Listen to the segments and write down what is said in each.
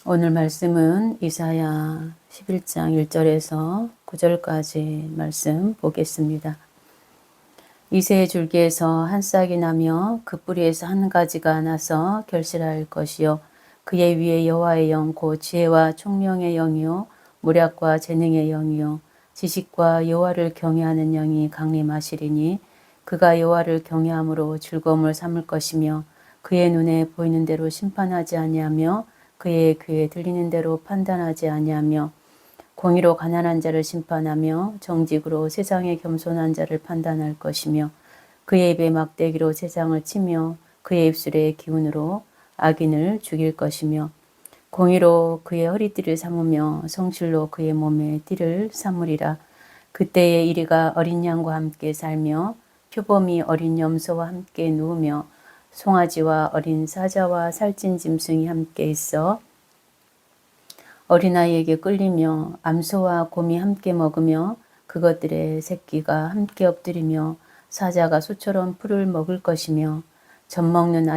오늘 말씀은 이사야 11장 1절에서 9절까지 말씀 보겠습니다. 이새의 줄기에서 한 싹이 나며 그 뿌리에서 한 가지가 나서 결실할 것이요 그의 위에 여호와의 영 곧 지혜와 총명의 영이요 모략과 재능의 영이요 지식과 여호와를 경외하는 영이 강림하시리니 그가 여호와를 경외함으로 즐거움을 삼을 것이며 그의 눈에 보이는 대로 심판하지 아니하며 그의 귀에 들리는 대로 판단하지 아니하며 공의로 가난한 자를 심판하며 정직으로 세상에 겸손한 자를 판단할 것이며 그의 입에 막대기로 세상을 치며 그의 입술의 기운으로 악인을 죽일 것이며 공의로 그의 허리띠를 삼으며 성실로 그의 몸에 띠를 삼으리라. 그때에 이리가 어린 양과 함께 살며 표범이 어린 염소와 함께 누우며 송아지와 어린 사자와 살찐 짐승이 함께 있어 어린아이에게 끌리며 암소와 곰이 함께 먹으며 그것들의 새끼가 함께 엎드리며 사자가 소처럼 풀을 먹을 것이며 젖먹는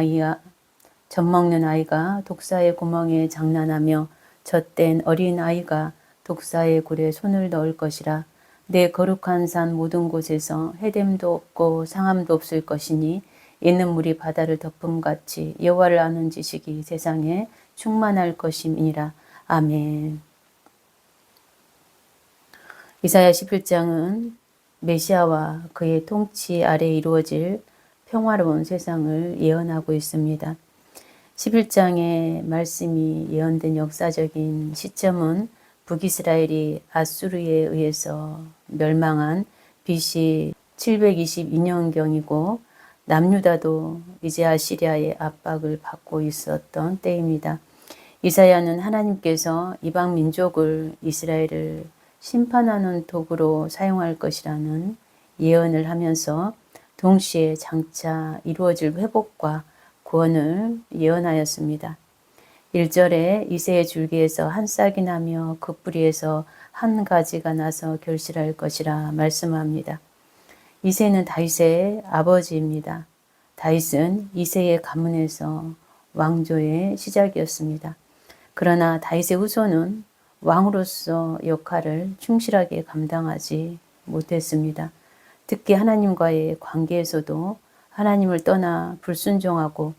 아이가 독사의 구멍에 장난하며 젖된 어린 아이가 독사의 굴에 손을 넣을 것이라. 내 거룩한 산 모든 곳에서 해됨도 없고 상함도 없을 것이니 이는 물이 바다를 덮음같이 여호와를 아는 지식이 세상에 충만할 것임이니라. 아멘. 이사야 11장은 메시아와 그의 통치 아래 이루어질 평화로운 세상을 예언하고 있습니다. 11장의 말씀이 예언된 역사적인 시점은 북이스라엘이 아수르에 의해서 멸망한 BC 722년경이고 남유다도 이제 아시리아의 압박을 받고 있었던 때입니다. 이사야는 하나님께서 이방 민족을 이스라엘을 심판하는 도구로 사용할 것이라는 예언을 하면서 동시에 장차 이루어질 회복과 구원을 예언하였습니다. 1절에 이새의 줄기에서 한 싹이 나며 그 뿌리에서 한 가지가 나서 결실할 것이라 말씀합니다. 이새는 다윗의 아버지입니다. 다윗은 이새의 가문에서 왕조의 시작이었습니다. 그러나 다윗의 후손은 왕으로서 역할을 충실하게 감당하지 못했습니다. 특히 하나님과의 관계에서도 하나님을 떠나 불순종하고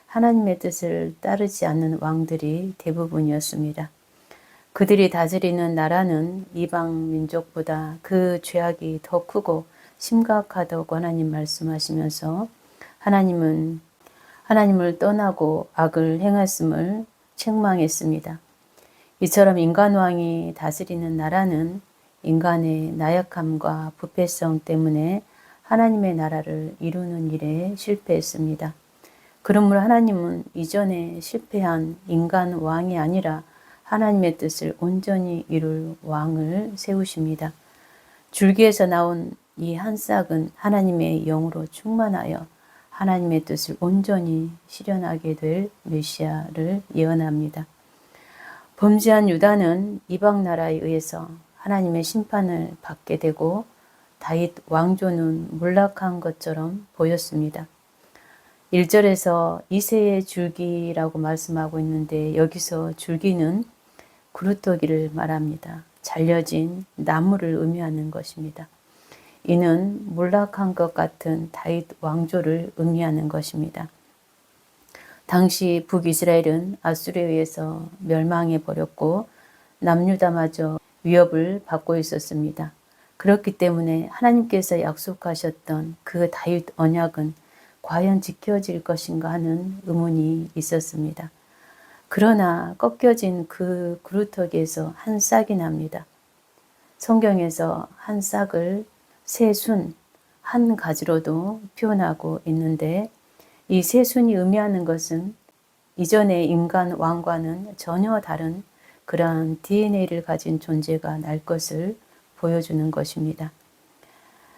하나님의 뜻을 따르지 않는 왕들이 대부분이었습니다. 그들이 다스리는 나라는 이방 민족보다 그 죄악이 더 크고 심각하다고 하나님 말씀하시면서 하나님을 떠나고 악을 행했음을 책망했습니다. 이처럼 인간왕이 다스리는 나라는 인간의 나약함과 부패성 때문에 하나님의 나라를 이루는 일에 실패했습니다. 그러므로 하나님은 이전에 실패한 인간 왕이 아니라 하나님의 뜻을 온전히 이룰 왕을 세우십니다. 줄기에서 나온 이 한 싹은 하나님의 영으로 충만하여 하나님의 뜻을 온전히 실현하게 될 메시아를 예언합니다. 범죄한 유다는 이방 나라에 의해서 하나님의 심판을 받게 되고 다윗 왕조는 몰락한 것처럼 보였습니다. 1절에서 이새의 줄기라고 말씀하고 있는데 여기서 줄기는 그루터기를 말합니다. 잘려진 나무를 의미하는 것입니다. 이는 몰락한 것 같은 다윗 왕조를 의미하는 것입니다. 당시 북이스라엘은 아수르에 의해서 멸망해 버렸고 남유다마저 위협을 받고 있었습니다. 그렇기 때문에 하나님께서 약속하셨던 그 다윗 언약은 과연 지켜질 것인가 하는 의문이 있었습니다. 그러나 꺾여진 그 그루터기에서 한 싹이 납니다. 성경에서 한 싹을 새순, 한 가지로도 표현하고 있는데 이 새순이 의미하는 것은 이전의 인간 왕과는 전혀 다른 그러한 DNA를 가진 존재가 날 것을 보여주는 것입니다.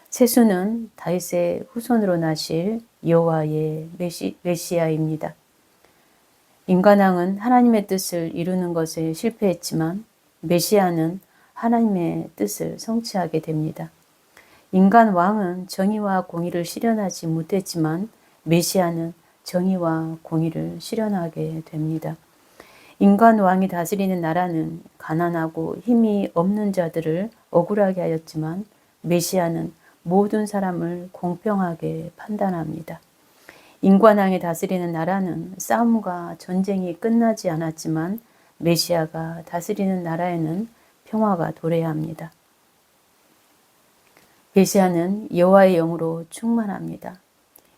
새순은 다윗의 후손으로 나실 여호와의 메시아입니다. 인간왕은 하나님의 뜻을 이루는 것에 실패했지만 메시아는 하나님의 뜻을 성취하게 됩니다. 인간 왕은 정의와 공의를 실현하지 못했지만 메시아는 정의와 공의를 실현하게 됩니다. 인간 왕이 다스리는 나라는 가난하고 힘이 없는 자들을 억울하게 하였지만 메시아는 모든 사람을 공평하게 판단합니다. 인간 왕이 다스리는 나라는 싸움과 전쟁이 끝나지 않았지만 메시아가 다스리는 나라에는 평화가 도래야 합니다. 메시아는 여호와의 영으로 충만합니다.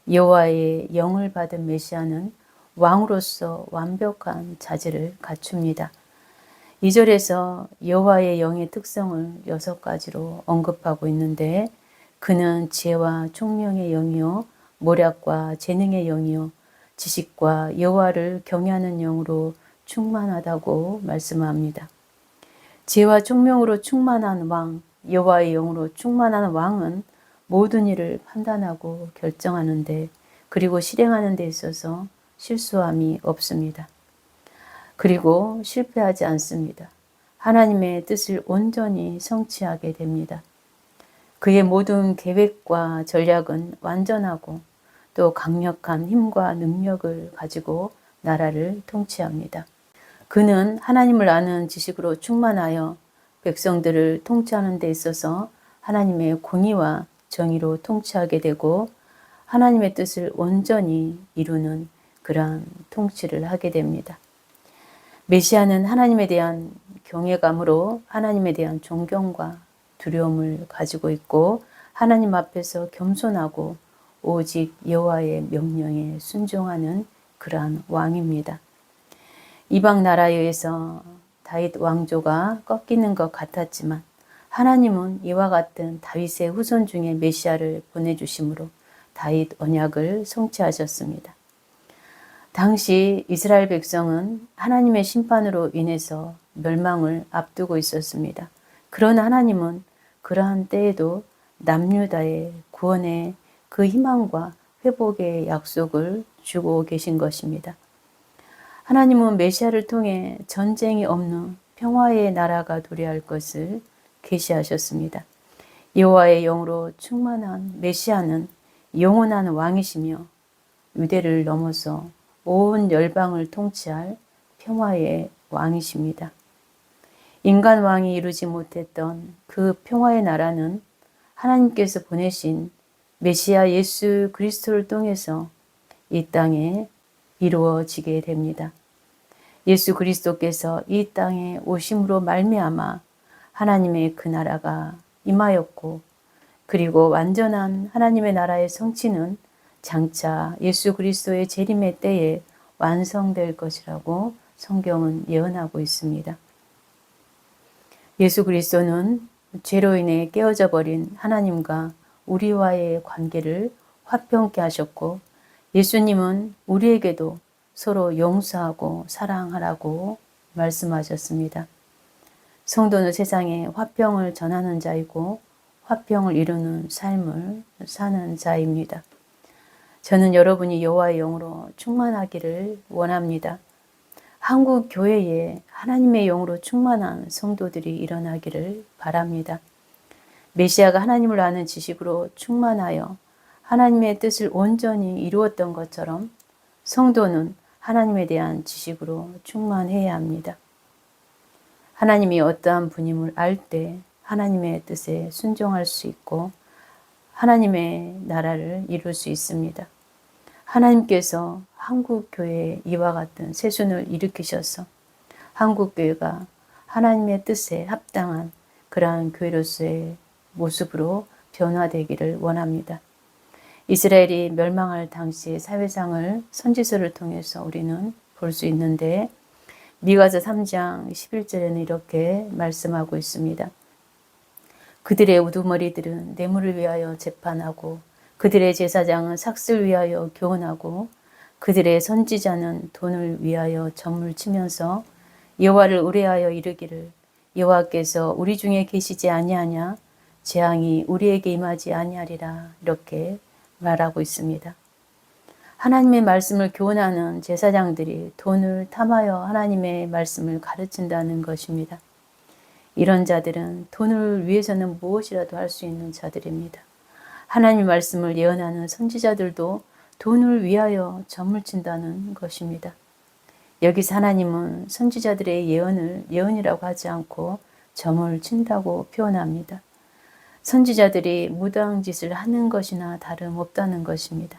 여호와의 영을 받은 메시아는 왕으로서 완벽한 자질을 갖춥니다. 2절에서 여호와의 영의 특성을 6가지로 언급하고 있는데 그는 지혜와 총명의 영이요 모략과 재능의 영이요 지식과 여호와를 경외하는 영으로 충만하다고 말씀합니다. 지혜와 총명으로 충만한 왕, 여호와의 영으로 충만한 왕은 모든 일을 판단하고 결정하는데 그리고 실행하는 데 있어서 실수함이 없습니다. 그리고 실패하지 않습니다. 하나님의 뜻을 온전히 성취하게 됩니다. 그의 모든 계획과 전략은 완전하고 또 강력한 힘과 능력을 가지고 나라를 통치합니다. 그는 하나님을 아는 지식으로 충만하여 백성들을 통치하는 데 있어서 하나님의 공의와 정의로 통치하게 되고 하나님의 뜻을 온전히 이루는 그러한 통치를 하게 됩니다. 메시아는 하나님에 대한 경외감으로 하나님에 대한 존경과 두려움을 가지고 있고 하나님 앞에서 겸손하고 오직 여호와의 명령에 순종하는 그러한 왕입니다. 이방 나라에 의해서 다윗 왕조가 꺾이는 것 같았지만 하나님은 이와 같은 다윗의 후손 중에 메시아를 보내주심으로 다윗 언약을 성취하셨습니다. 당시 이스라엘 백성은 하나님의 심판으로 인해서 멸망을 앞두고 있었습니다. 그러나 하나님은 그러한 때에도 남유다의 구원의 그 희망과 회복의 약속을 주고 계신 것입니다. 하나님은 메시아를 통해 전쟁이 없는 평화의 나라가 도래할 것을 계시하셨습니다. 여호와의 영으로 충만한 메시아는 영원한 왕이시며 유대를 넘어서 온 열방을 통치할 평화의 왕이십니다. 인간 왕이 이루지 못했던 그 평화의 나라는 하나님께서 보내신 메시아 예수 그리스도를 통해서 이 땅에 이루어지게 됩니다. 예수 그리스도께서 이 땅에 오심으로 말미암아 하나님의 그 나라가 임하였고 그리고 완전한 하나님의 나라의 성취는 장차 예수 그리스도의 재림의 때에 완성될 것이라고 성경은 예언하고 있습니다. 예수 그리스도는 죄로 인해 깨어져 버린 하나님과 우리와의 관계를 화평케 하셨고 예수님은 우리에게도 서로 용서하고 사랑하라고 말씀하셨습니다. 성도는 세상에 화평을 전하는 자이고 화평을 이루는 삶을 사는 자입니다. 저는 여러분이 여호와의 영으로 충만하기를 원합니다. 한국 교회에 하나님의 영으로 충만한 성도들이 일어나기를 바랍니다. 메시아가 하나님을 아는 지식으로 충만하여 하나님의 뜻을 온전히 이루었던 것처럼 성도는 하나님에 대한 지식으로 충만해야 합니다. 하나님이 어떠한 분임을 알 때 하나님의 뜻에 순종할 수 있고 하나님의 나라를 이룰 수 있습니다. 하나님께서 한국교회에 이와 같은 새순을 일으키셔서 한국교회가 하나님의 뜻에 합당한 그러한 교회로서의 모습으로 변화되기를 원합니다. 이스라엘이 멸망할 당시의 사회상을 선지서를 통해서 우리는 볼 수 있는데 미가서 3장 11절에는 이렇게 말씀하고 있습니다. 그들의 우두머리들은 뇌물을 위하여 재판하고 그들의 제사장은 삭슬 위하여 교훈하고 그들의 선지자는 돈을 위하여 점을 치면서 여호와를 의뢰하여 이르기를 여호와께서 우리 중에 계시지 아니하냐 재앙이 우리에게 임하지 아니하리라 이렇게 말하고 있습니다. 하나님의 말씀을 교훈하는 제사장들이 돈을 탐하여 하나님의 말씀을 가르친다는 것입니다. 이런 자들은 돈을 위해서는 무엇이라도 할 수 있는 자들입니다. 하나님의 말씀을 예언하는 선지자들도 돈을 위하여 점을 친다는 것입니다. 여기서 하나님은 선지자들의 예언을 예언이라고 하지 않고 점을 친다고 표현합니다. 선지자들이 무당한 짓을 하는 것이나 다름없다는 것입니다.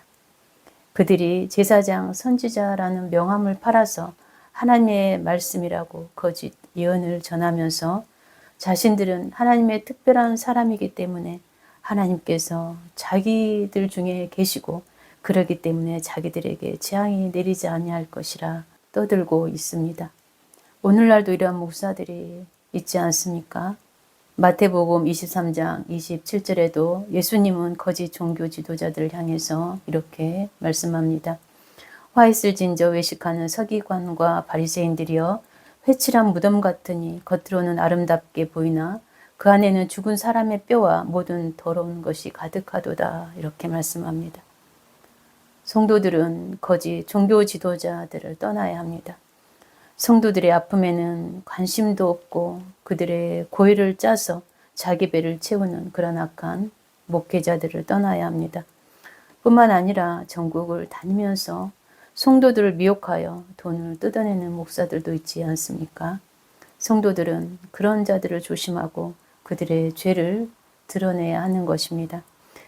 그들이 제사장 선지자라는 명함을 팔아서 하나님의 말씀이라고 거짓 예언을 전하면서 자신들은 하나님의 특별한 사람이기 때문에 하나님께서 자기들 중에 계시고 그러기 때문에 자기들에게 재앙이 내리지 아니할 것이라 떠들고 있습니다. 오늘날도 이러한 목사들이 있지 않습니까? 마태복음 23장 27절에도 예수님은 거짓 종교 지도자들을 향해서 이렇게 말씀합니다. 화 있을 진저 외식하는 서기관과 바리새인들이여 회칠한 무덤 같으니 겉으로는 아름답게 보이나 그 안에는 죽은 사람의 뼈와 모든 더러운 것이 가득하도다 이렇게 말씀합니다. 성도들은 거짓 종교 지도자들을 떠나야 합니다. 성도들의 아픔에는 관심도 없고 그들의 고의를 짜서 자기 배를 채우는 그런 악한 목회자들을 떠나야 합니다. 뿐만 아니라 전국을 다니면서 성도들을 미혹하여 돈을 뜯어내는 목사들도 있지 않습니까? 성도들은 그런 자들을 조심하고 그들의 죄를 드러내야 하는 것입니다.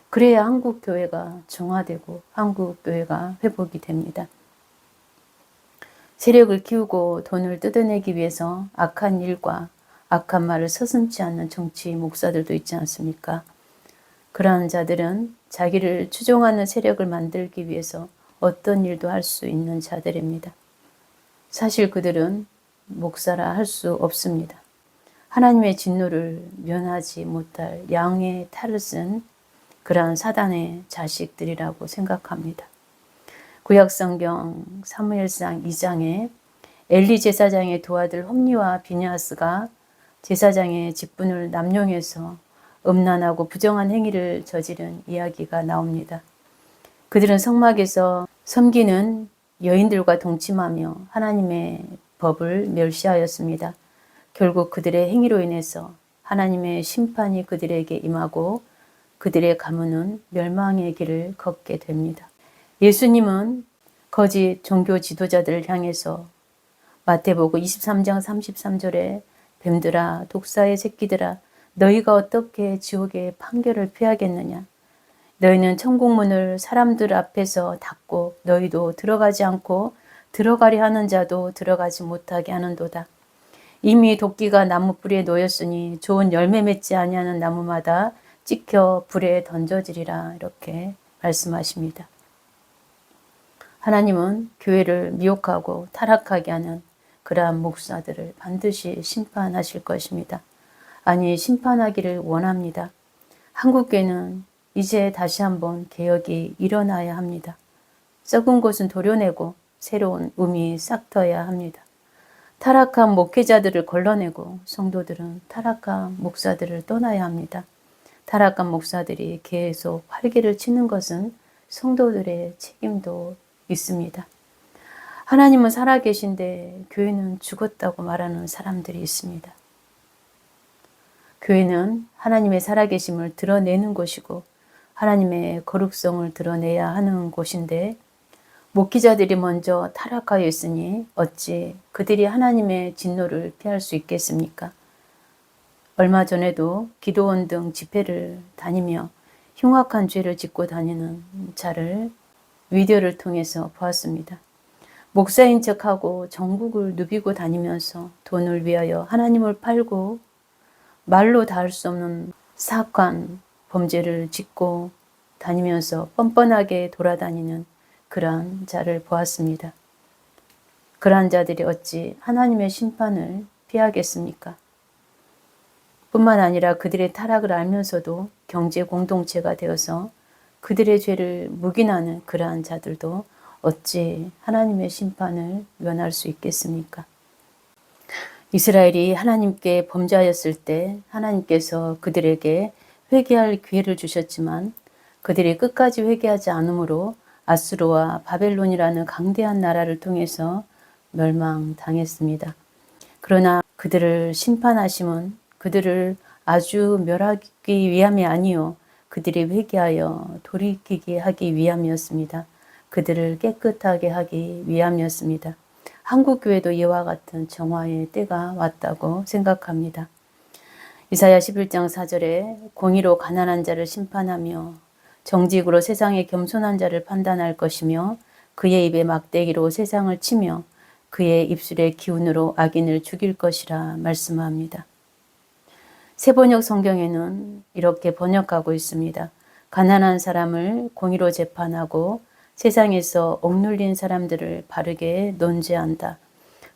그래야 한국 교회가 정화되고 한국 교회가 회복이 됩니다. 세력을 키우고 돈을 뜯어내기 위해서 악한 일과 악한 말을 서슴지 않는 정치 목사들도 있지 않습니까? 그러한 자들은 자기를 추종하는 세력을 만들기 위해서 어떤 일도 할 수 있는 자들입니다. 사실 그들은 목사라 할 수 없습니다. 하나님의 진노를 면하지 못할 양의 탈을 쓴 그러한 사단의 자식들이라고 생각합니다. 구약성경 사무엘상 2장에 엘리 제사장의 두 아들 홈니와 비냐스가 제사장의 직분을 남용해서 음란하고 부정한 행위를 저지른 이야기가 나옵니다. 그들은 성막에서 섬기는 여인들과 동침하며 하나님의 법을 멸시하였습니다. 결국 그들의 행위로 인해서 하나님의 심판이 그들에게 임하고 그들의 가문은 멸망의 길을 걷게 됩니다. 예수님은 거짓 종교 지도자들을 향해서 마태복음 23장 33절에 뱀들아 독사의 새끼들아 너희가 어떻게 지옥의 판결을 피하겠느냐 너희는 천국문을 사람들 앞에서 닫고 너희도 들어가지 않고 들어가려 하는 자도 들어가지 못하게 하는도다. 이미 도끼가 나무 뿌리에 놓였으니 좋은 열매 맺지 아니하는 나무마다 찍혀 불에 던져지리라 이렇게 말씀하십니다. 하나님은 교회를 미혹하고 타락하게 하는 그러한 목사들을 반드시 심판하실 것입니다. 아니 심판하기를 원합니다. 한국교회는 이제 다시 한번 개혁이 일어나야 합니다. 썩은 것은 도려내고 새로운 음이 싹터야 합니다. 타락한 목회자들을 걸러내고 성도들은 타락한 목사들을 떠나야 합니다. 타락한 목사들이 계속 활개를 치는 것은 성도들의 책임도 있습니다. 하나님은 살아계신데 교회는 죽었다고 말하는 사람들이 있습니다. 교회는 하나님의 살아계심을 드러내는 곳이고 하나님의 거룩성을 드러내야 하는 곳인데 목회자들이 먼저 타락하여 있으니 어찌 그들이 하나님의 진노를 피할 수 있겠습니까? 얼마 전에도 기도원 등 집회를 다니며 흉악한 죄를 짓고 다니는 자를 비디오를 통해서 보았습니다. 목사인 척하고 전국을 누비고 다니면서 돈을 위하여 하나님을 팔고 말로 닿을 수 없는 사악한 범죄를 짓고 다니면서 뻔뻔하게 돌아다니는 그러한 자를 보았습니다. 그러한 자들이 어찌 하나님의 심판을 피하겠습니까? 뿐만 아니라 그들의 타락을 알면서도 경제 공동체가 되어서 그들의 죄를 묵인하는 그러한 자들도 어찌 하나님의 심판을 면할 수 있겠습니까? 이스라엘이 하나님께 범죄하였을 때 하나님께서 그들에게 회개할 기회를 주셨지만 그들이 끝까지 회개하지 않으므로 아수르와 바벨론이라는 강대한 나라를 통해서 멸망당했습니다. 그러나 그들을 심판하심은 그들을 아주 멸하기 위함이 아니요 그들이 회개하여 돌이키게 하기 위함이었습니다. 그들을 깨끗하게 하기 위함이었습니다. 한국교회도 이와 같은 정화의 때가 왔다고 생각합니다. 이사야 11장 4절에 공의로 가난한 자를 심판하며 정직으로 세상의 겸손한 자를 판단할 것이며 그의 입에 막대기로 세상을 치며 그의 입술의 기운으로 악인을 죽일 것이라 말씀합니다. 새번역 성경에는 이렇게 번역하고 있습니다. 가난한 사람을 공의로 재판하고 세상에서 억눌린 사람들을 바르게 논죄한다.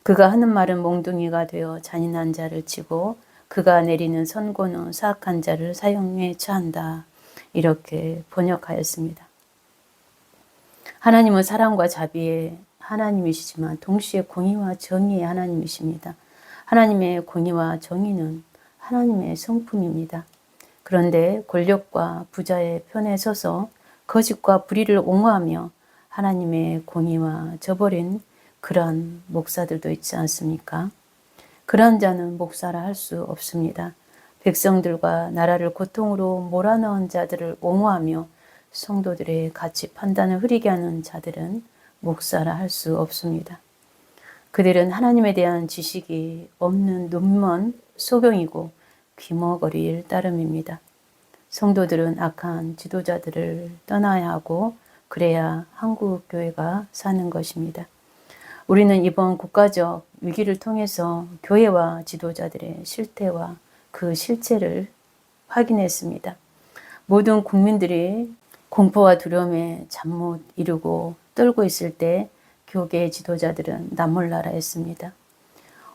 그가 하는 말은 몽둥이가 되어 잔인한 자를 치고 그가 내리는 선고는 사악한 자를 사형에 처한다. 이렇게 번역하였습니다. 하나님은 사랑과 자비의 하나님이시지만 동시에 공의와 정의의 하나님이십니다. 하나님의 공의와 정의는 하나님의 성품입니다. 그런데 권력과 부자의 편에 서서 거짓과 불의를 옹호하며 하나님의 공의와 저버린 그러한 목사들도 있지 않습니까? 그러한 자는 목사라 할 수 없습니다. 백성들과 나라를 고통으로 몰아넣은 자들을 옹호하며 성도들의 가치 판단을 흐리게 하는 자들은 목사라 할 수 없습니다. 그들은 하나님에 대한 지식이 없는 눈먼 소경이고 귀머거리일 따름입니다. 성도들은 악한 지도자들을 떠나야 하고 그래야 한국교회가 사는 것입니다. 우리는 이번 국가적 위기를 통해서 교회와 지도자들의 실태와 그 실체를 확인했습니다. 모든 국민들이 공포와 두려움에 잠 못 이루고 떨고 있을 때 교계 지도자들은 남몰라라 했습니다.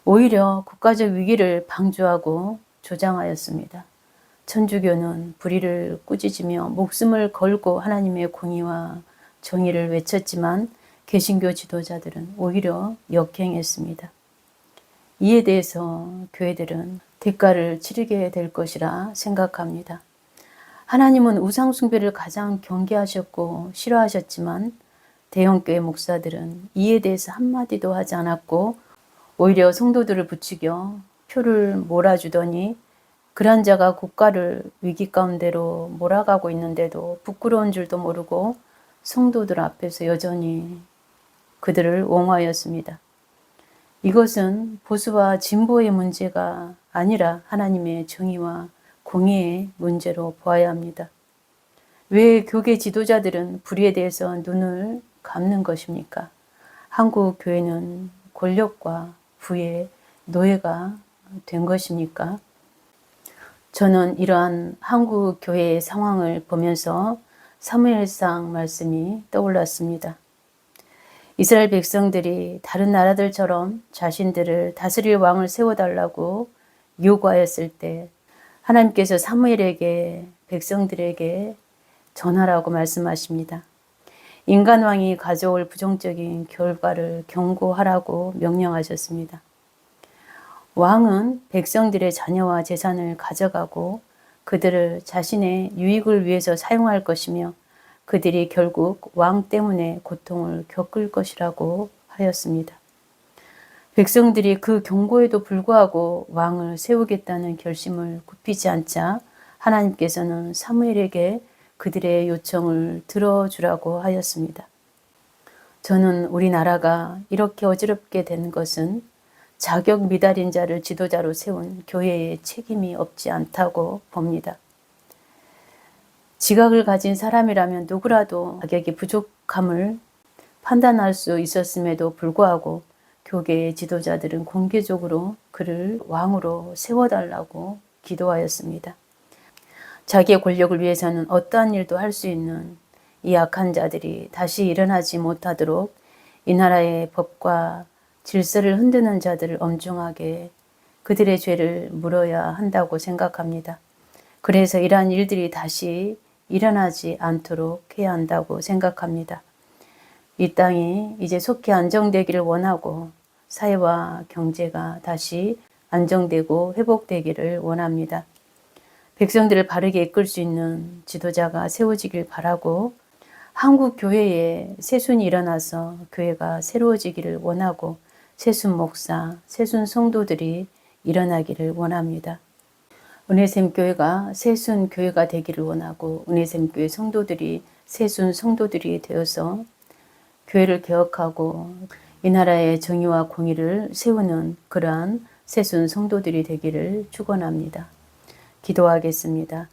오히려 국가적 위기를 방조하고 조장하였습니다. 천주교는 불의를 꾸짖으며 목숨을 걸고 하나님의 공의와 정의를 외쳤지만 개신교 지도자들은 오히려 역행했습니다. 이에 대해서 교회들은 대가를 치르게 될 것이라 생각합니다. 하나님은 우상 숭배를 가장 경계하셨고 싫어하셨지만 대형교회 목사들은 이에 대해서 한마디도 하지 않았고 오히려 성도들을 부추겨 표를 몰아주더니 그런 자가 국가를 위기 가운데로 몰아가고 있는데도 부끄러운 줄도 모르고 성도들 앞에서 여전히 그들을 옹호하였습니다. 이것은 보수와 진보의 문제가 아니라 하나님의 정의와 공의의 문제로 보아야 합니다. 왜 교계 지도자들은 불의에 대해서 눈을 감는 것입니까? 한국 교회는 권력과 부의 노예가 된 것입니까? 저는 이러한 한국 교회의 상황을 보면서 사무엘상 말씀이 떠올랐습니다. 이스라엘 백성들이 다른 나라들처럼 자신들을 다스릴 왕을 세워달라고 요구하였을 때 하나님께서 사무엘에게 백성들에게 전하라고 말씀하십니다. 인간왕이 가져올 부정적인 결과를 경고하라고 명령하셨습니다. 왕은 백성들의 자녀와 재산을 가져가고 그들을 자신의 유익을 위해서 사용할 것이며 그들이 결국 왕 때문에 고통을 겪을 것이라고 하였습니다. 백성들이 그 경고에도 불구하고 왕을 세우겠다는 결심을 굽히지 않자 하나님께서는 사무엘에게 그들의 요청을 들어주라고 하였습니다. 저는 우리나라가 이렇게 어지럽게 된 것은 자격 미달인 자를 지도자로 세운 교회의 책임이 없지 않다고 봅니다. 지각을 가진 사람이라면 누구라도 자격이 부족함을 판단할 수 있었음에도 불구하고 교계의 지도자들은 공개적으로 그를 왕으로 세워달라고 기도하였습니다. 자기의 권력을 위해서는 어떠한 일도 할 수 있는 이 악한 자들이 다시 일어나지 못하도록 이 나라의 법과 질서를 흔드는 자들을 엄중하게 그들의 죄를 물어야 한다고 생각합니다. 그래서 이러한 일들이 다시 일어나지 않도록 해야 한다고 생각합니다. 이 땅이 이제 속히 안정되기를 원하고 사회와 경제가 다시 안정되고 회복되기를 원합니다. 백성들을 바르게 이끌 수 있는 지도자가 세워지길 바라고 한국 교회에 새순이 일어나서 교회가 새로워지기를 원하고 새순 목사, 새순 성도들이 일어나기를 원합니다. 은혜샘 교회가 새순 교회가 되기를 원하고 은혜샘 교회 성도들이 새순 성도들이 되어서 교회를 개혁하고 이 나라의 정의와 공의를 세우는 그러한 세순 성도들이 되기를 축원합니다. 기도하겠습니다.